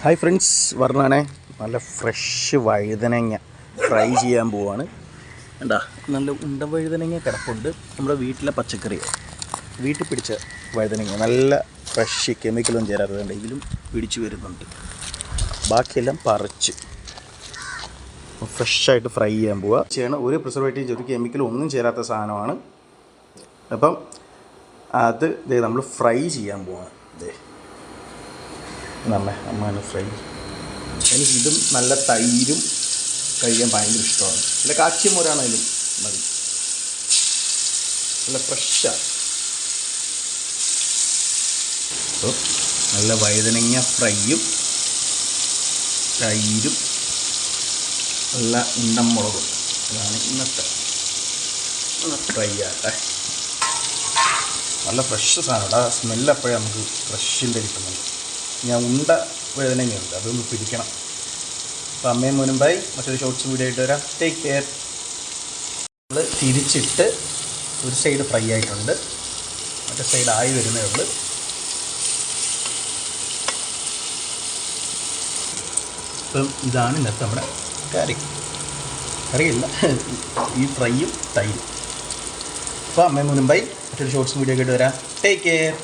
Hi friends, വർണ്ണാണേ. നല്ല fresh വഴുതനങ്ങ fry ചെയ്യാൻ പോവാണ്. എന്താ നല്ല ഉണ്ട വഴുതനങ്ങ കിടപ്പുണ്ട്. നമ്മുടെ വീട്ടിലെ പച്ചക്കറി, വീട്ടിൽ പിടിച്ച വഴുതനങ്ങ, നല്ല ഫ്രഷ്, കെമിക്കലൊന്നും ചേരാത്തതുകൊണ്ട് ഇതിലും പിടിച്ചു വരുന്നുണ്ട്. ബാക്കിയെല്ലാം പറിച്ച് ഫ്രഷായിട്ട് ഫ്രൈ ചെയ്യാൻ പോവുക ചെയ്യണം. ഒരു പ്രിസർവേറ്റീവ്, ഒരു കെമിക്കലും ഒന്നും ചേരാത്ത സാധനമാണ്. അപ്പം അത് നമ്മൾ ഫ്രൈ ചെയ്യാൻ പോവാണ്. അമ്മ ഫ്രൈ. എനിക്കിതും നല്ല തൈരും കഴിക്കാൻ ഭയങ്കര ഇഷ്ടമാണ്. പിന്നെ കാച്ചിയമോരാണെങ്കിലും മതി. നല്ല ഫ്രഷാണ്. അപ്പോൾ നല്ല വഴുതനങ്ങ ഫ്രൈയും തൈരും നല്ല ഉണ്ടമുളകും അതാണ് ഇന്നത്തെ ഫ്രൈ ആട്ടെ. നല്ല ഫ്രഷ് സാധനം. ആ സ്മെല്ല് അപ്പോഴേ നമുക്ക് ഫ്രഷിൻ്റെ കിട്ടുന്നുണ്ട്. ഞാൻ ഉണ്ട വഴുതനങ്ങയുണ്ട്, അതൊന്ന് പിടിക്കണം. അപ്പോൾ അമ്മയും മുൻപായി മറ്റൊരു ഷോർട്സ് വീഡിയോ ആയിട്ട് വരാം. Take care. നമ്മൾ തിരിച്ചിട്ട് ഒരു സൈഡ് ഫ്രൈ ആയിട്ടുണ്ട്, മറ്റേ സൈഡ് ആയി വരുന്നേ ഉള്ളൂ. ഇപ്പം ഇതാണ് ഇന്നത്തെ നമ്മുടെ കറിയില്ല, ഈ ഫ്രൈയും തൈരും. അപ്പോൾ അമ്മയും മുൻപായി മറ്റൊരു ഷോർട്സ് വീഡിയോ ആയിട്ട് വരാം. Take care.